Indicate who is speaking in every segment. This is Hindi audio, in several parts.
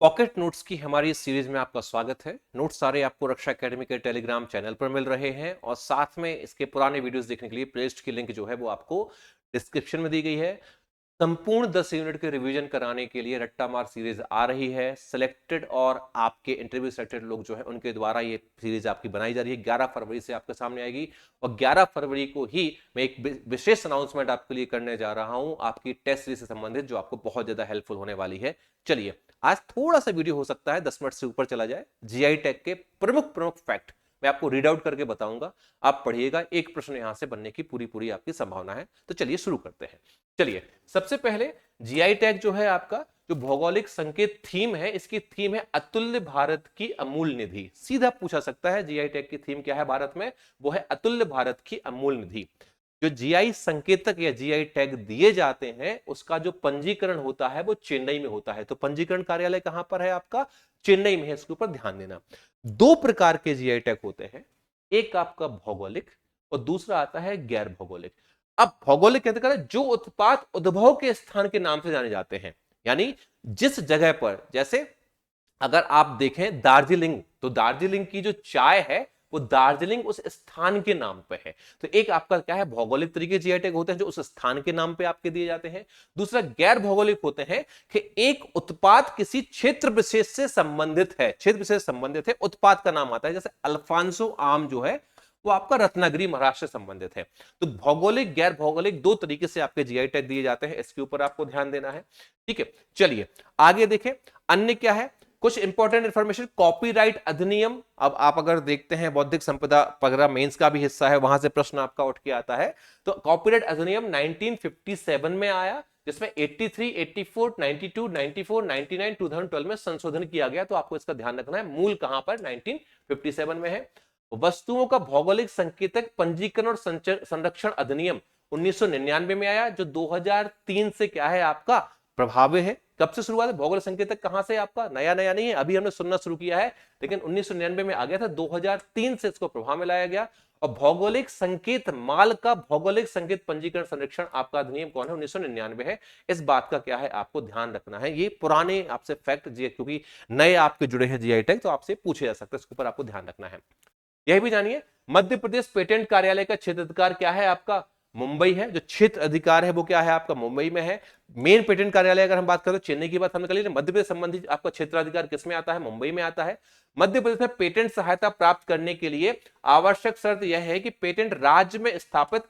Speaker 1: पॉकेट नोट्स की हमारी इस सीरीज में आपका स्वागत है। नोट्स सारे आपको रक्षा एकेडमी के टेलीग्राम चैनल पर मिल रहे हैं और साथ में इसके पुराने वीडियोस देखने के लिए प्लेलिस्ट की लिंक जो है वो आपको डिस्क्रिप्शन में दी गई है। संपूर्ण 10 यूनिट के रिवीजन कराने के लिए रट्टा मार सीरीज आ रही है। सिलेक्टेड और आपके इंटरव्यू सिलेक्टेड लोग जो है उनके द्वारा ये सीरीज आपकी बनाई जा रही है। 11 फरवरी से आपके सामने आएगी और 11 फरवरी को ही मैं एक विशेष अनाउंसमेंट आपके लिए करने जा रहा हूं आपकी टेस्ट सीरीज से संबंधित, जो आपको बहुत ज्यादा हेल्पफुल होने वाली है। चलिए, आज थोड़ा सा वीडियो हो सकता है 10 मिनट से ऊपर चला जाए। जीआई टैग के प्रमुख प्रमुख फैक्ट मैं आपको रीड आउट करके बताऊंगा, आप पढ़िएगा। एक प्रश्न यहां से बनने की पूरी पूरी आपकी संभावना है। तो चलिए शुरू करते हैं। चलिए, सबसे पहले जीआई टैग जो है आपका जो भौगोलिक संकेत थीम है, इसकी थीम है अतुल्य भारत की अमूल्य निधि। सीधा पूछा सकता है जीआई टैग की थीम क्या है भारत में, वो है अतुल्य भारत की अमूल्य निधि। जो जीआई संकेतक या जीआई टैग दिए जाते हैं उसका जो पंजीकरण होता है वो चेन्नई में होता है। तो पंजीकरण कार्यालय कहां पर है आपका, चेन्नई में है। इसके ऊपर ध्यान देना। दो प्रकार के जीआई टैग होते हैं, एक आपका भौगोलिक और दूसरा आता है गैर भौगोलिक। अब भौगोलिक कहते हैं जो उत्पाद उद्भव के स्थान के नाम से जाने जाते हैं, यानी जिस जगह पर, जैसे अगर आप देखें दार्जिलिंग, तो दार्जिलिंग की जो चाय है वो दार्जिलिंग उस स्थान के नाम पे है। तो एक आपका क्या है, भौगोलिक तरीके जीआई टैग होते हैं जो उस स्थान के नाम पे आपके दिए जाते हैं। दूसरा गैर भौगोलिक होते हैं कि एक उत्पाद किसी क्षेत्र विशेष से संबंधित है, क्षेत्र विशेष संबंधित है, उत्पाद का नाम आता है। जैसे अल्फांसो आम जो है वो आपका रत्नागिरी महाराष्ट्र से संबंधित है। तो भौगोलिक गैर भौगोलिक दो तरीके से आपके जीआई टैग दिए जाते हैं, इसके ऊपर आपको ध्यान देना है। ठीक है, चलिए आगे देखें। अन्य क्या है, कुछ इंपॉर्टेंट इंफॉर्मेशन। कॉपीराइट अधिनियम, अब आप अगर देखते हैं बौद्धिक संपदा पगड़ा मेंस का भी हिस्सा है, वहां से प्रश्न आपका उठ के आता है। तो कॉपीराइट अधिनियम 1957 में आया, जिसमें 83, 84, 92, 94, 99, 2012 में संशोधन किया गया। तो आपको इसका ध्यान रखना है, मूल कहां पर 1957 में है। वस्तुओं का भौगोलिक संकेतक पंजीकरण और संरक्षण अधिनियम 1999 में आया, जो 2003 से क्या है आपका प्रभावी है। कब से शुरुआत है, भौगोलिक संकेतक कहां से आपका नया नया नहीं है, अभी हमने सुनना शुरू किया है, लेकिन 1999 में आ गया था, 2003 से इसको प्रभाव में लाया गया। और भौगोलिक संकेत माल का भौगोलिक संकेत पंजीकरण संरक्षण आपका अधिनियम कौन है, 1999 है। इस बात का क्या है आपको ध्यान रखना है। ये पुराने आपसे फैक्ट क्योंकि नए आपके जुड़े हैं जीआई टैग, तो आपसे पूछे जा सकते हैं, इसके ऊपर आपको ध्यान रखना है। यह भी जानिए, मध्य प्रदेश पेटेंट कार्यालय का क्षेत्र अधिकार क्या है आपका, मुंबई है। जो क्षेत्र अधिकार है वो क्या है आपका, मुंबई में है। मेन पेटेंट कार्यालय अगर हम बात करें, चेन्नई की बात हमने कर ली, मध्य प्रदेश संबंधित आपका क्षेत्राधिकार किसमें आता है, मुंबई में आता है। मध्य प्रदेश में पेटेंट सहायता प्राप्त करने के लिए आवश्यक शर्त यह है कि पेटेंट राज्य में स्थापित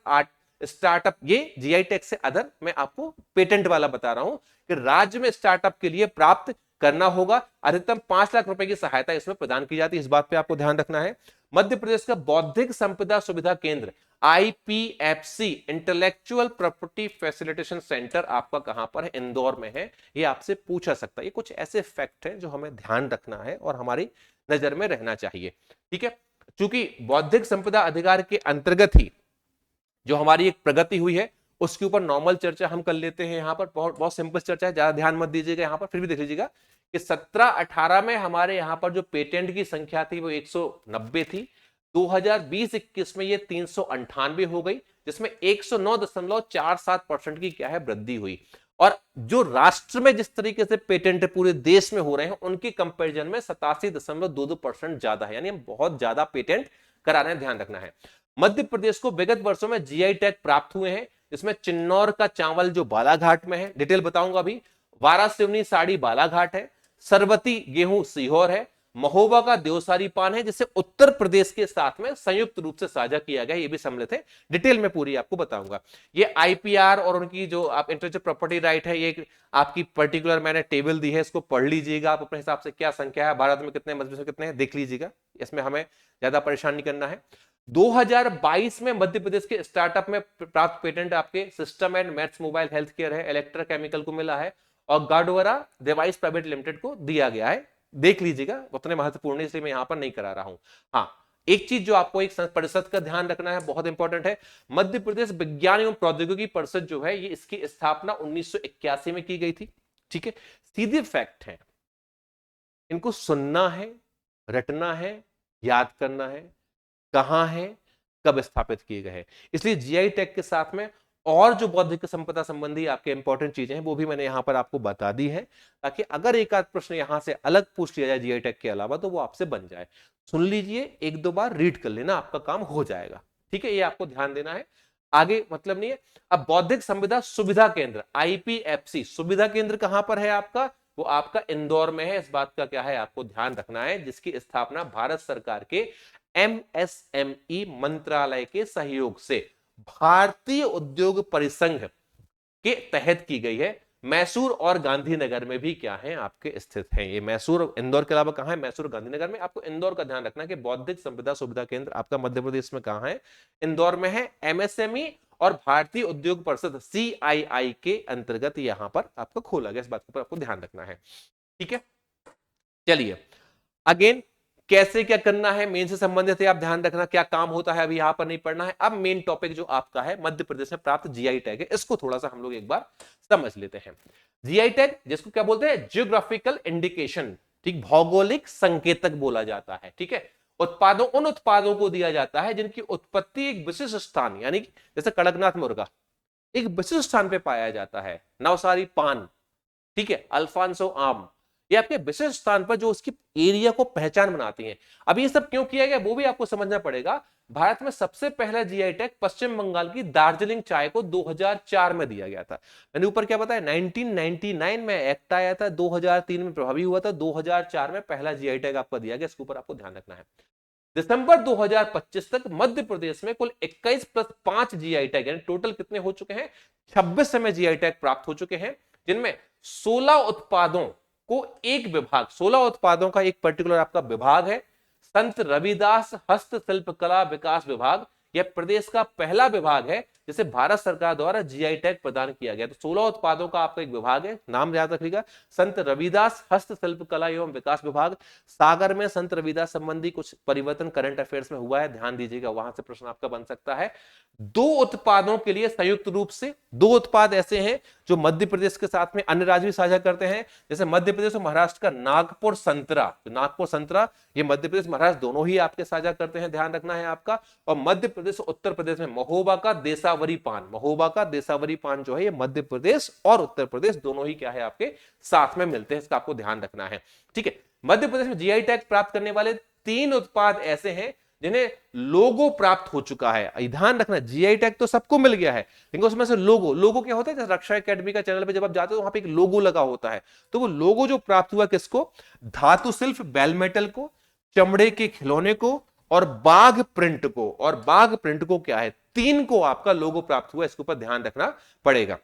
Speaker 1: स्टार्टअप, ये जीआई टैग से अदर, मैं आपको पेटेंट वाला बता रहा हूं कि राज्य में स्टार्टअप के लिए प्राप्त करना होगा। अधिकतम 5 लाख रुपए की सहायता इसमें प्रदान की जाती है, इस बात पे आपको ध्यान रखना है। मध्य प्रदेश का बौद्धिक संपदा सुविधा केंद्र आईपीएफसी, इंटेलेक्चुअल प्रॉपर्टी फैसिलिटेशन सेंटर, आपका कहां पर है, इंदौर में है। ये आपसे पूछा सकता है। ये कुछ ऐसे फैक्ट हैं जो हमें ध्यान रखना है और हमारी नजर में रहना चाहिए। ठीक है, चूंकि बौद्धिक संपदा अधिकार के अंतर्गत ही जो हमारी एक प्रगति हुई है, उसके ऊपर नॉर्मल चर्चा हम कर लेते हैं। यहां पर बहुत बहुत सिंपल चर्चा है, ज्यादा ध्यान मत दीजिएगा यहां पर, फिर भी देख लीजिएगा कि 17-18 में हमारे यहां पर जो पेटेंट की संख्या थी वो 190 थी। 2020-21 में ये 398 हो गई, जिसमें 109.47% की क्या है वृद्धि हुई। और जो राष्ट्र में जिस तरीके से पेटेंट पूरे देश में हो रहे हैं, उनके कंपैरिजन में 87.22% ज्यादा है, यानी हम बहुत ज्यादा पेटेंट करा रहे हैं, ध्यान रखना है। मध्य प्रदेश को विगत वर्षों में जीआई टैग प्राप्त हुए हैं, जिसमें चिन्नौर का चावल जो बालाघाट में है, डिटेल बताऊंगा अभी। वारासिवनी साड़ी बालाघाट है। सरबती गेहूं सीहोर है। महोबा का देवसारी पान है, जिसे उत्तर प्रदेश के साथ में संयुक्त रूप से साझा किया गया, ये भी सम्मिलित है। डिटेल में पूरी आपको बताऊंगा। ये आईपीआर और उनकी जो आप इंटेलेक्चुअल प्रॉपर्टी राइट है, ये आपकी पर्टिकुलर मैंने टेबल दी है, इसको पढ़ लीजिएगा आप अपने हिसाब से, क्या संख्या है भारत में, कितने मजलिस में कितने हैं, देख लीजिएगा। इसमें हमें ज्यादा परेशान नहीं करना है। 2022 में मध्य प्रदेश के स्टार्टअप में प्राप्त पेटेंट आपके system and maths mobile health care है, इलेक्ट्रा केमिकल को मिला है, और गाडवरा डिवाइस प्राइवेट लिमिटेड को दिया गया है। देख लीजिएगा, उतने महत्वपूर्ण है इसलिए मैं यहां पर नहीं करा रहा हूं। हाँ, एक चीज जो आपको एक परिषद का ध्यान रखना है, बहुत इंपॉर्टेंट है। मध्य प्रदेश विज्ञान एवं प्रौद्योगिकी परिषद जो है, ये इसकी स्थापना 1981 में की गई थी। ठीक है, सीधे फैक्ट है, इनको सुनना है, रटना है, याद करना है, कहां है, कब स्थापित किए गए हैं। इसलिए जीआई टैग के साथ में और जो बौद्धिक संपदा संबंधी आपके इंपॉर्टेंट चीजें हैं वो भी मैंने यहां पर आपको बता दी है, ताकि अगर एक आध प्रश्न यहां से अलग पूछ लिया जाए जीआई टैग के अलावा तो वो आपसे बन जाए। सुन लीजिए, एक दो बार रीड कर लेना, आपका काम हो जाएगा। ठीक है, ये आपको ध्यान देना है, आगे मतलब नहीं है। अब बौद्धिक संपदा सुविधा केंद्र आईपीएफसी सुविधा केंद्र कहां पर है आपका? वो आपका इंदौर में है। इस बात का क्या है आपको ध्यान रखना है, जिसकी स्थापना भारत सरकार के एमएसएमई मंत्रालय के सहयोग से भारतीय उद्योग परिसंघ के तहत की गई है। मैसूर और गांधीनगर में भी क्या है आपके स्थित हैं ये। मैसूर इंदौर के अलावा कहां है? मैसूर गांधीनगर में। आपको इंदौर का ध्यान रखना कि बौद्धिक संपदा सुविधा केंद्र आपका मध्य प्रदेश में कहां है? इंदौर में है। एमएसएमई और भारतीय उद्योग परिषद सीआईआई के अंतर्गत यहां पर आपको खोला गया। इस बात पर आपको ध्यान रखना है। ठीक है, चलिए अगेन कैसे क्या करना है मेन से संबंधित है, आप ध्यान रखना क्या काम होता है, अभी यहां पर नहीं पढ़ना है। अब मेन टॉपिक जो आपका है मध्य प्रदेश में प्राप्त जीआई टैग है, इसको थोड़ा सा हम लोग एक बार समझ लेते हैं। जीआई टैग जिसको क्या बोलते हैं? जियोग्राफिकल इंडिकेशन, ठीक, भौगोलिक संकेतक बोला जाता है। ठीक है, उत्पादों उन उत्पादों को दिया जाता है जिनकी उत्पत्ति एक विशिष्ट स्थान, यानी जैसे कड़कनाथ मुर्गा एक विशिष्ट स्थान पे पाया जाता है, नवसारी पान, ठीक है, अल्फांसो आम, ये आपके विशिष्ट स्थान पर जो उसकी एरिया को पहचान बनाती हैं। अब ये सब क्यों किया गया वो भी आपको समझना पड़ेगा। भारत में सबसे पहला जीआई टैग पश्चिम बंगाल की दार्जिलिंग चाय को 2004 में दिया गया था। मैंने ऊपर क्या बताया, 1999 में एक्ट आया था, 2003 में प्रभावी हुआ था, 2004 में पहला जीआई टैग आपको दिया गया। इसके ऊपर आपको ध्यान रखना है। दिसंबर 2025 तक मध्य प्रदेश में कुल 21 प्लस 5 जीआई टैग, यानी टोटल कितने हो चुके हैं? 26 में जीआई टैग प्राप्त हो चुके हैं, जिनमें 16 उत्पादों को एक विभाग, 16 उत्पादों का एक पर्टिकुलर आपका विभाग है, संत रविदास हस्तशिल्प कला विकास विभाग। यह प्रदेश का पहला विभाग है जिसे भारत सरकार द्वारा जीआई टैग प्रदान किया गया। तो 16 उत्पादों का आपका एक विभाग है, नाम याद रखिएगा, संत रविदास हस्तशिल्प कला एवं विकास विभाग। सागर में संत रविदास संबंधी कुछ परिवर्तन करंट अफेयर्स में हुआ है, ध्यान दीजिएगा, वहां से प्रश्न आपका बन सकता है। 2 उत्पादों के लिए संयुक्त रूप से 2 उत्पाद ऐसे हैं जो मध्य प्रदेश के साथ में अन्य राज्य भी साझा करते हैं, जैसे मध्य प्रदेश और महाराष्ट्र का नागपुर संतरा, नागपुर संतरा ये मध्य प्रदेश महाराष्ट्र दोनों ही आपके साझा करते हैं, ध्यान रखना है आपका। और मध्य प्रदेश और उत्तर प्रदेश में महोबा का देसावरी पान, महोबा का देसावरी पान जो है ये मध्य प्रदेश और उत्तर प्रदेश दोनों ही क्या है आपके साथ में मिलते हैं, इसका आपको ध्यान रखना है। ठीक है, मध्य प्रदेश में जीआई टैग प्राप्त करने वाले 3 उत्पाद ऐसे हैं जिन्हें लोगो प्राप्त हो चुका है। ध्यान रखना, जीआई टैग तो सबको मिल गया है, लेकिन उसमें से लोगो, लोगो क्या होता है? जैसे रक्षा एकेडमी का चैनल पे जब आप जाते हो तो वहां पे एक लोगो लगा होता है, तो वो लोगो जो प्राप्त हुआ किसको? धातु शिल्प बेल मेटल को, चमड़े के खिलौने को और बाघ प्रिंट को। और बाघ प्रिंट को क्या है? 3 को आपका लोगो प्राप्त हुआ, इसके ऊपर ध्यान रखना पड़ेगा।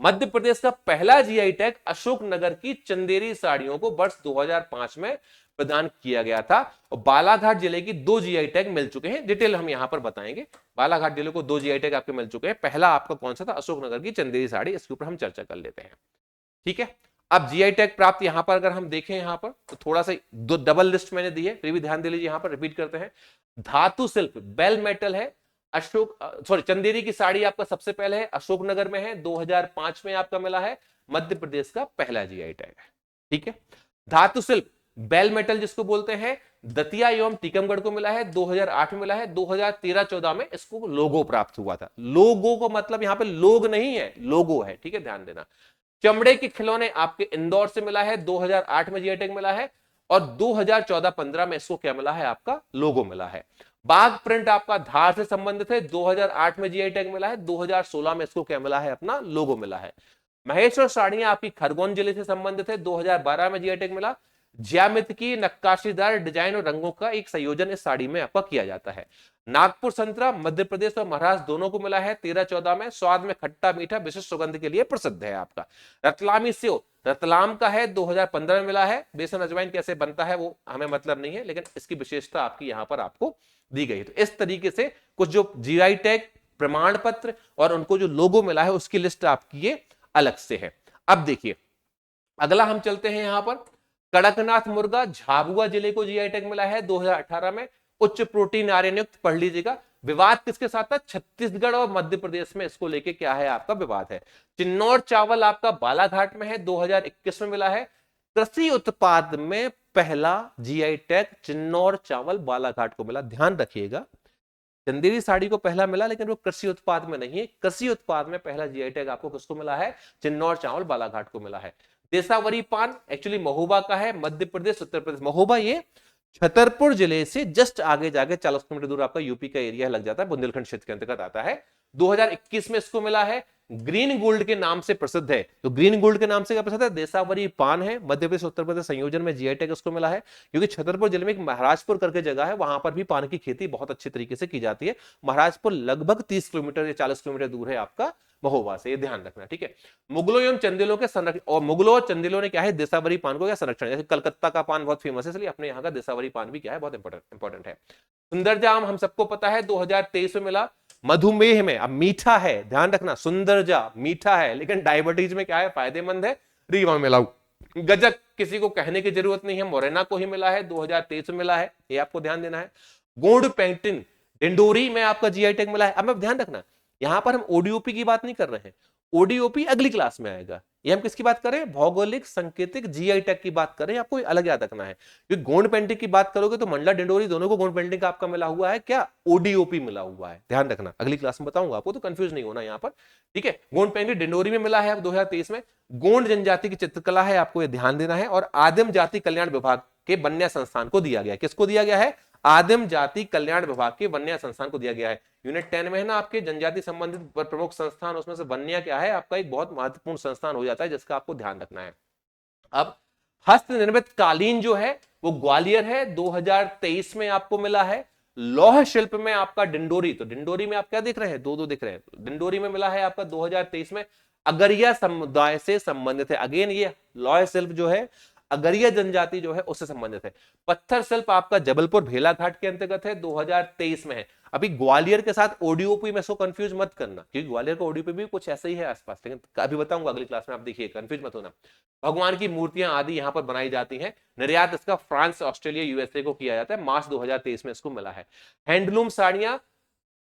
Speaker 1: मध्य प्रदेश का पहला जीआई टैग अशोकनगर की चंदेरी साड़ियों को वर्ष 2005 में प्रदान किया गया था। और बालाघाट जिले की 2 जीआई टैग मिल चुके हैं, डिटेल हम यहां पर बताएंगे। बालाघाट जिले को 2 जीआई टैग आपके मिल चुके हैं। पहला आपका कौन सा था? अशोकनगर की चंदेरी साड़ी, इसके ऊपर हम चर्चा कर लेते हैं। ठीक है, अब जीआई टैग प्राप्त यहां पर अगर हम देखें यहां पर तो थोड़ा सा दो डबल लिस्ट मैंने दी है, फिर भी ध्यान दे लीजिए, यहां पर रिपीट करते हैं। धातु शिल्प बेल मेटल है, अशोक सॉरी चंदेरी की साड़ी आपका सबसे पहले है, अशोकनगर में है, 2005 में आपका मिला है, मध्य प्रदेश का पहला जीआई टैग है। ठीक है, धातु शिल्प बेल मेटल जिसको बोलते हैं दतिया एवं टीकमगढ़ को मिला है, 2008 में मिला है, 2013-14 में इसको लोगो प्राप्त हुआ था। लोगो को मतलब यहां पे लोग नहीं है, लोगो है, ठीक है, ध्यान देना। चमड़े के खिलौने आपके इंदौर से मिला है, 2008 में जीआई टैग मिला है, और 2014-15 में इसको क्या मिला है? आपका लोगो मिला है। बाघ प्रिंट आपका धार से संबंधित है, 2008 में जीआई टैग मिला है, 2016 में इसको क्या मिला है? अपना लोगो मिला है। महेश्वर साड़ियां आपकी खरगोन जिले से संबंधित है, 2012 में जीआई टैग मिला। ज्यामिति की नक्काशीदार डिजाइन और रंगों का एक संयोजन इस साड़ी में आपका किया जाता है। नागपुर संतरा मध्य प्रदेश और महाराष्ट्र दोनों को मिला है 13-14 में, स्वाद में खट्टा मीठा विशिष्ट सुगंध के लिए प्रसिद्ध है आपका। रतलामी सेव रतलाम का है, 2015 में मिला है। बेसन अजवाइन कैसे बनता है वो हमें मतलब नहीं है, लेकिन इसकी विशेषता आपकी यहां पर आपको दी गई है। तो इस तरीके से कुछ जो जीआई टैग प्रमाण पत्र और उनको जो लोगो मिला है उसकी लिस्ट आपकी ये अलग से है। अब देखिए अगला हम चलते हैं यहां पर, कड़कनाथ मुर्गा झाबुआ जिले को जीआई टैग मिला है 2018 में, उच्च प्रोटीन आयरन युक्त, पढ़ लीजिएगा। विवाद किसके साथ था? छत्तीसगढ़ और मध्य प्रदेश में इसको लेके क्या है आपका विवाद है। चिन्नौर चावल आपका बालाघाट में है, 2021 में मिला है। कृषि उत्पाद में पहला जीआई टैग चिन्नौर चावल बालाघाट को मिला, ध्यान रखिएगा। चंदेरी साड़ी को पहला मिला, लेकिन वो कृषि उत्पाद में नहीं है। कृषि उत्पाद में पहला जीआई टैग आपको किसको मिला है? चिन्नौर चावल बालाघाट को मिला है। देसावरी पान एक्चुअली महोबा का है, मध्य प्रदेश उत्तर प्रदेश। महोबा ये छतरपुर जिले से जस्ट आगे जाके 40 किलोमीटर दूर आपका यूपी का एरिया लग जाता है, बुंदेलखंड क्षेत्र के अंतर्गत आता है। 2021 में इसको मिला है। ग्रीन गोल्ड के नाम से प्रसिद्ध है। तो ग्रीन गोल्ड के नाम से क्या प्रसिद्ध है? देसावरी पान है। मध्य प्रदेश उत्तर प्रदेश संयोजन में जीआई टैग इसको मिला है, क्योंकि छतरपुर जिले में एक महाराजपुर करके जगह है, वहां पर भी पान की खेती बहुत अच्छे तरीके से की जाती है। महाराजपुर लगभग 30 किलोमीटर या 40 किलोमीटर दूर है आपका महोबा से, ये ध्यान रखना, ठीक है। मुगलों एवं चंदेलों के संरक्षण, और मुगलों और चंदेलों ने क्या है? देसावरी पान को क्या संरक्षण, जैसे कलकत्ता का पान बहुत फेमस है, इसलिए अपने यहाँ का देसावरी पान भी क्या है? बहुत इंपॉर्टेंट है। सुंदरजा हम सबको पता है 2023 में मिला। मधुमेह में, अब मीठा है, ध्यान रखना, सुंदरजा मीठा है, लेकिन डायबिटीज में क्या है? फायदेमंद है, रीवा में मिला। गजक किसी को कहने की जरूरत नहीं है, मोरेना को ही मिला है, 2023 में मिला है, ये आपको ध्यान देना है। गोंड पेंटिन डिंडोरी में आपका जीआई टैग मिला है। अब ध्यान रखना, यहां पर हम ओडीओपी की बात नहीं कर रहे हैं, ओडीओपी अगली क्लास में आएगा। ये हम किसकी बात करें? भौगोलिक सांकेतिक जीआई टैग की बात करें, आपको अलग याद रखना है। क्योंकि गोंड पेंटिंग की बात करोगे तो मंडला डिंडोरी दोनों को गोंड पेंटिंग का आपका मिला हुआ है क्या? ओडीओपी मिला हुआ है, ध्यान रखना, अगली क्लास में बताऊंगा आपको, तो कंफ्यूज नहीं होना यहाँ पर, ठीक है। गोंड पेंटिंग डिंडोरी में मिला है 2023 में। गोंड जनजाति की चित्रकला है, आपको ये ध्यान देना है। और आदिम जाति कल्याण विभाग के वन्या संस्थान को दिया गया। किसको दिया गया है? आदिम जाति कल्याण विभाग के वन्या संस्थान को दिया गया है। यूनिट 10 में है ना आपके जनजाति संबंधित प्रमुख संस्थान, उसमें से वन्या क्या है? आपका एक बहुत महत्वपूर्ण संस्थान हो जाता है, जिसका आपको ध्यान रखना है। अब हस्त निर्मित कालीन जो है वो ग्वालियर है, 2023 में आपको मिला है। लौह शिल्प में आपका डिंडोरी, तो डिंडोरी में आप क्या देख रहे हैं? दो दिख रहे हैं। डिंडोरी में मिला है आपका 2023 में, अगरिया समुदाय से संबंधित है। अगेन ये लौह शिल्प जो है अगरिया जनजाति जो है उससे संबंधित है। पत्थर शिल्प आपका जबलपुर भेलाघाट के अंतर्गत है, 2023 में है। अभी ग्वालियर के साथ ओडीओपी में इसको कंफ्यूज मत करना, क्योंकि ग्वालियर का ओडीओपी भी कुछ ऐसे ही है आसपास, लेकिन अभी बताऊंगा अगली क्लास में, आप देखिए, कंफ्यूज मत होना। भगवान की मूर्तियां आदि यहां पर बनाई जाती हैं। निर्यात इसका फ्रांस, ऑस्ट्रेलिया, यूएसए को किया जाता है। मार्च 2023 में इसको मिला है। हैंडलूम साड़ियां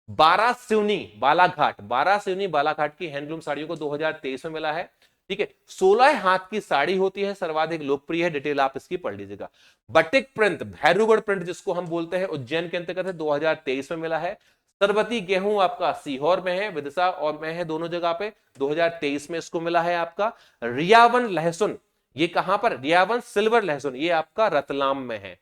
Speaker 1: बारासिवनी बालाघाट, बारासिवनी बालाघाट की हैंडलूम साड़ियों को 2023 में मिला है, ठीक है। 16 हाथ की साड़ी होती है, सर्वाधिक लोकप्रिय है, डिटेल आप इसकी पढ़ लीजिएगा। बटिक प्रिंट, भैरूगढ़ प्रिंट जिसको हम बोलते हैं, उज्जैन के अंतर्गत है, 2023 में मिला है। सरबती गेहूं आपका सीहोर में है, विदिशा और में है, दोनों जगह पे, 2023 में इसको मिला है आपका। रियावन लहसुन, ये कहां पर? रियावन सिल्वर लहसुन, ये आपका रतलाम में है।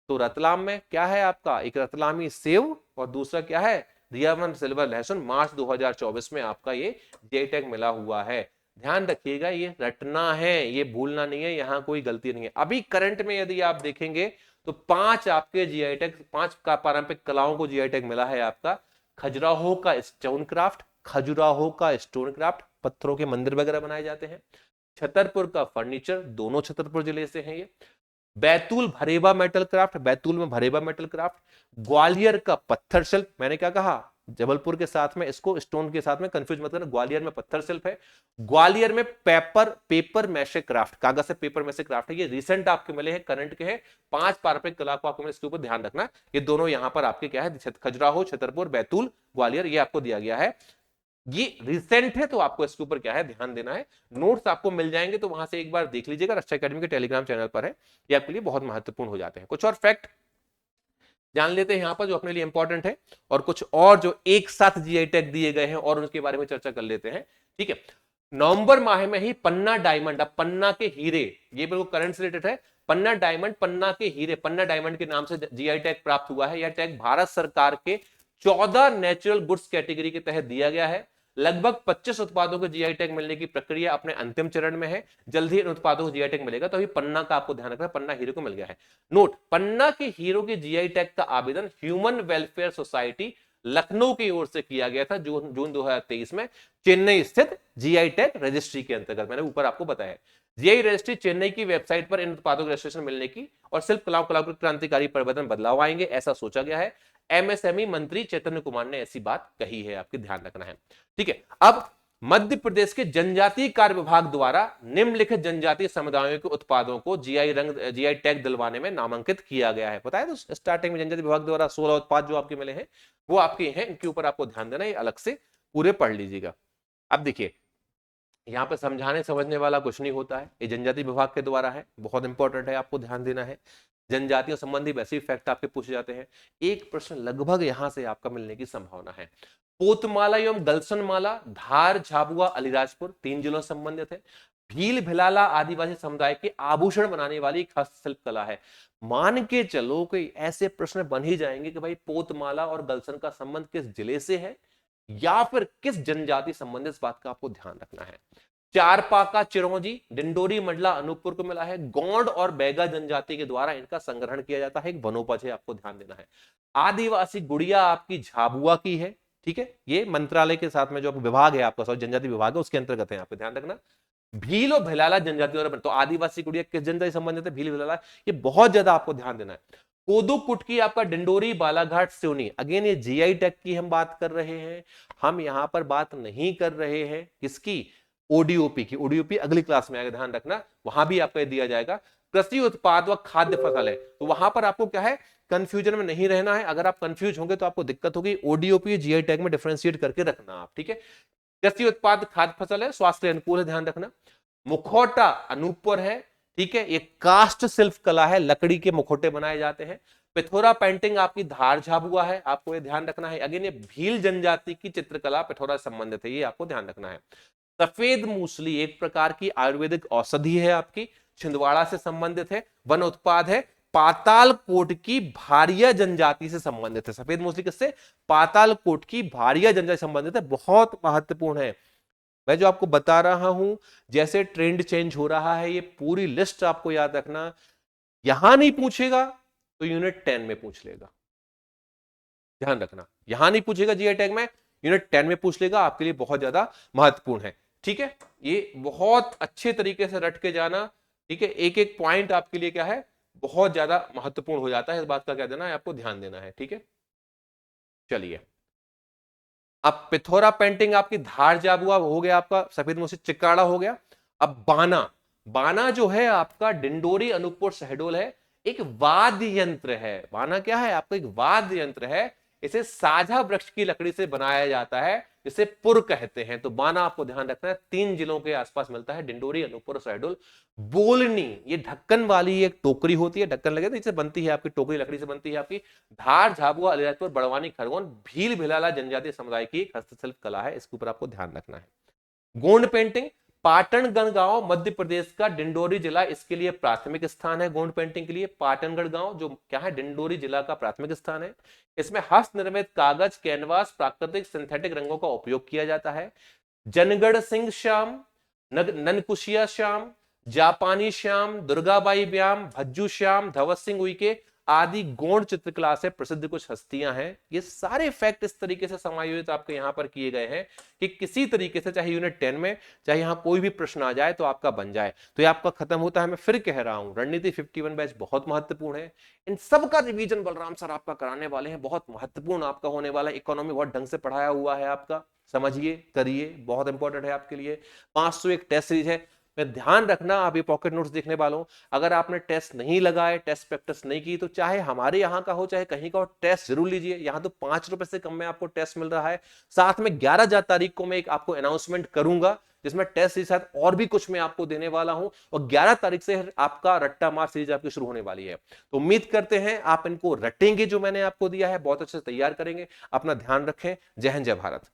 Speaker 1: तो रतलाम में क्या है आपका? एक रतलामी सेव और दूसरा क्या है? रियावन सिल्वर लहसुन। मार्च 2024 में आपका ये जीआई टैग मिला हुआ है। ध्यान रखिएगा, ये रटना है, ये भूलना नहीं है, यहां कोई गलती नहीं है। अभी करंट में यदि आप देखेंगे तो 5 आपके जीआई टैग, 5 का पारंपरिक कलाओं को जीआई टैग मिला है आपका। खजुराहो का स्टोन क्राफ्ट, खजुराहो का स्टोन क्राफ्ट, पत्थरों के मंदिर वगैरह बनाए जाते हैं। छतरपुर का फर्नीचर, दोनों छतरपुर जिले से हैं ये। बैतूल भरेबा मेटल क्राफ्ट, बैतूल में भरेबा मेटल क्राफ्ट। ग्वालियर का पत्थर शिल्प, मैंने क्या कहा? जबलपुर के साथ में इसको स्टोन के साथ में कंफ्यूज मत करना, ग्वालियर में पत्थर शिल्प है। ग्वालियर में पेपर मैशे क्राफ्ट, कागज से पेपर मैशे क्राफ्ट है, ये रिसेंट आपके मिले हैं, करंट के हैं। 5 पारंपरिक कला को आपको मिले, इसके ऊपर ध्यान रखना। ये दोनों यहां पर आपके क्या है? खजुराहो, छतरपुर, बैतूल, ग्वालियर, ये आपको दिया गया है। ये रिसेंट है, तो आपको इसके ऊपर क्या है? ध्यान देना है। नोट्स आपको मिल जाएंगे, तो वहां से एक बार देख लीजिएगा, रक्षा एकेडमी के टेलीग्राम चैनल पर है, ये आपके लिए बहुत महत्वपूर्ण हो जाते हैं। कुछ और फैक्ट जान लेते हैं यहां पर जो अपने लिए इंपॉर्टेंट है, और कुछ और जो एक साथ जीआई टैग दिए गए हैं, और उनके बारे में चर्चा कर लेते हैं, ठीक है। नवंबर माह में ही पन्ना डायमंड, अब पन्ना के हीरे, ये बिल्कुल करंट से रिलेटेड है। पन्ना डायमंड, पन्ना के हीरे, पन्ना डायमंड के नाम से जीआई टैग प्राप्त हुआ है। यह टैग भारत सरकार के 14 नेचुरल गुड्स कैटेगरी के तहत दिया गया है। लगभग 25 उत्पादों को जीआई टैग मिलने की प्रक्रिया अपने अंतिम चरण में है। जल्द ही इन उत्पादों को जीआई टैग मिलेगा। तो अभी पन्ना का आपको ध्यान रखना, पन्ना हीरो को मिल गया है। नोट, पन्ना के हीरो के जीआई टैग का आवेदन ह्यूमन वेलफेयर सोसाइटी लखनऊ की ओर से किया गया था जून 2023 में, चेन्नई स्थित जीआई टैग रजिस्ट्री के अंतर्गत। मैंने ऊपर आपको बताया, जीआई रजिस्ट्री चेन्नई की वेबसाइट पर इन उत्पादों के रजिस्ट्रेशन मिलने की और शिल्प कलाओं के क्रांतिकारी परिवर्तन बदलाव आएंगे, ऐसा सोचा गया है। एमएसएमई मंत्री चैतन्य कुमार ने ऐसी बात कही है, आपके ध्यान रखना है, ठीक है। अब मध्य प्रदेश के जनजातीय कार्य विभाग द्वारा निम्नलिखित जनजातीय समुदायों के उत्पादों को जीआई टैग दिलवाने में नामांकित किया गया है। बताया तो स्टार्टिंग में, जनजातीय विभाग द्वारा 16 उत्पाद जो आपके मिले हैं वो आपके हैं, इनके ऊपर आपको ध्यान देना है, अलग से पूरे पढ़ लीजिएगा। अब देखिए, यहां पे समझाने समझने वाला कुछ नहीं होता है, ये जनजाति विभाग के द्वारा है, बहुत इंपॉर्टेंट है, आपको ध्यान देना है। जनजातियों संबंधी वैसे भी फैक्ट आपके पूछे जाते हैं। एक प्रश्न लगभग यहां से आपका मिलने की संभावना है। पोतमाला एवं गलसनमाला, धार, झाबुआ, अलीराजपुर 3 जिलों से संबंधित है। भील भिलाला आदिवासी समुदाय के आभूषण बनाने वाली एक हस्तशिल्प कला है। मान के चलो कि ऐसे प्रश्न बन ही जाएंगे कि भाई पोतमाला और गलसन का संबंध किस जिले से है या फिर किस जनजाति संबंधित, इस बात का आपको ध्यान रखना है। चारपाका, चिरौंजी, डिंडोरी, मंडला, अनूपपुर को मिला है। गोंड और बैगा जनजाति के द्वारा इनका संग्रहण किया जाता है, एक वनोपज है, आपको ध्यान देना है। आदिवासी गुड़िया आपकी झाबुआ की है, ठीक है, ये मंत्रालय के साथ में जो विभाग है आपका, जनजाति विभाग है, उसके अंतर्गत है, यहाँ पे ध्यान रखना। भील और भिलाला जनजाति द्वारा, तो आदिवासी गुड़िया किस जनजाति संबंधित है, भील भिलाला, ये बहुत ज्यादा आपको ध्यान देना है। कोदो कुटकी आपका डिंडोरी, बालाघाट, सिवनी, अगेन ये जीआई टैग की हम बात कर रहे हैं, हम यहां पर बात नहीं कर रहे हैं किसकी, ओडीओपी की। ओडीओपी अगली क्लास में आएगा, ध्यान रखना, वहां भी आपको दिया जाएगा। कृषि उत्पाद व खाद्य फसल है, तो वहां पर आपको क्या है, कंफ्यूजन में नहीं रहना है। अगर आप कंफ्यूज होंगे तो आपको दिक्कत होगी। ओडीओपी जीआई टैग में डिफरेंशिएट करके रखना आप, ठीक है। कृषि उत्पाद खाद्य फसल है, स्वास्थ्य अनुकूल है, ध्यान रखना। मुखौटा अनूपपुर है, ठीक है, ये कास्ट शिल्प कला है, लकड़ी के मुखौटे बनाए जाते हैं। पिथौरा पेंटिंग आपकी धार झाबुआ है, आपको ये ध्यान रखना है। अगेन ये भील जनजाति की चित्रकला पिथौरा से संबंधित है, ये आपको ध्यान रखना है। सफेद मूसली एक प्रकार की आयुर्वेदिक औषधि है आपकी, छिंदवाड़ा से संबंधित है। वन उत्पाद है, पातालकोट की भारिया जनजाति से संबंधित है। सफेद मूसली किससे, पातालकोट की भारिया जनजाति से संबंधित है, बहुत महत्वपूर्ण है। मैं जो आपको बता रहा हूं, जैसे ट्रेंड चेंज हो रहा है, ये पूरी लिस्ट आपको याद रखना। यहां नहीं पूछेगा तो यूनिट 10 में पूछ लेगा, ध्यान रखना, यहां नहीं पूछेगा जीआई टैग में, यूनिट 10 में पूछ लेगा, आपके लिए बहुत ज्यादा महत्वपूर्ण है, ठीक है। ये बहुत अच्छे तरीके से रट के जाना, ठीक है, एक एक पॉइंट आपके लिए क्या है, बहुत ज्यादा महत्वपूर्ण हो जाता है, इस बात का क्या देना है, आपको ध्यान देना है, ठीक है। चलिए, अब पिथौरा पेंटिंग आपकी धार झाबुआ हो गया, आपका सफेद मूसली चिक्काड़ा हो गया। अब बाना, बाना जो है आपका डिंडोरी, अनूपपुर, शहडोल है, एक वाद्य यंत्र है। बाना क्या है, आपका एक वाद्य यंत्र है, इसे साझा वृक्ष की लकड़ी से बनाया जाता है, जिसे पुर कहते हैं। तो बाना आपको ध्यान रखना है, 3 जिलों के आसपास मिलता है, डिंडोरी, अनूपपुर, शहडोल। बोलनी, ये ढक्कन वाली एक टोकरी होती है, ढक्कन लगे तो इससे बनती है आपकी टोकरी, लकड़ी से बनती है आपकी। धार झाबुआ, अलीराजपुर, बड़वानी, खरगोन, भील भिलाला जनजातीय समुदाय की हस्तशिल्प कला है, इसके ऊपर आपको ध्यान रखना है। गोंड पेंटिंग, पाटनगढ़ गांव मध्य प्रदेश का, डिंडोरी जिला इसके लिए प्राथमिक स्थान है। गोंड पेंटिंग के लिए पाटनगढ़ गांव जो क्या है, डिंडोरी जिला का प्राथमिक स्थान है। इसमें हस्त निर्मित कागज, कैनवास, प्राकृतिक सिंथेटिक रंगों का उपयोग किया जाता है। जनगढ़ सिंह श्याम, ननकुशिया श्याम, जापानी श्याम, दुर्गाबाई व्याम, भज्जू श्याम, धवत सिंह उइके आदि गोंड चित्रकला से प्रसिद्ध कुछ हस्तियां हैं। ये सारे फैक्ट इस तरीके से समायोजित आपके यहां पर किए गए हैं कि किसी तरीके से, चाहे यूनिट 10 में, चाहे यहां कोई भी प्रश्न आ जाए तो आपका बन जाए। तो ये आपका खत्म होता है। मैं फिर कह रहा हूं, रणनीति 51 बैच बहुत महत्वपूर्ण है, इन सब का रिवीजन बलराम सर आपका कराने वाले हैं, बहुत महत्वपूर्ण आपका होने वाला है। इकोनॉमी बहुत ढंग से पढ़ाया हुआ है आपका, समझिए, करिए, बहुत इंपॉर्टेंट है आपके लिए। 501 टेस्ट सीरीज है, मैं ध्यान रखना, आप ये पॉकेट नोट्स देखने वालों, अगर आपने टेस्ट नहीं लगाए, टेस्ट प्रैक्टिस नहीं की, तो चाहे हमारे यहाँ का हो चाहे कहीं का हो, टेस्ट जरूर लीजिए। यहाँ तो 5 रुपए से कम में आपको टेस्ट मिल रहा है। साथ में 11 तारीख को मैं एक आपको अनाउंसमेंट करूंगा, जिसमें टेस्ट के साथ और भी कुछ मैं आपको देने वाला हूं, और 11 तारीख से आपका रट्टा मार सीरीज आपकी शुरू होने वाली है। तो उम्मीद करते हैं आप इनको रटेंगे, जो मैंने आपको दिया है बहुत अच्छे से तैयार करेंगे। अपना ध्यान रखें। जय हिंद, जय भारत।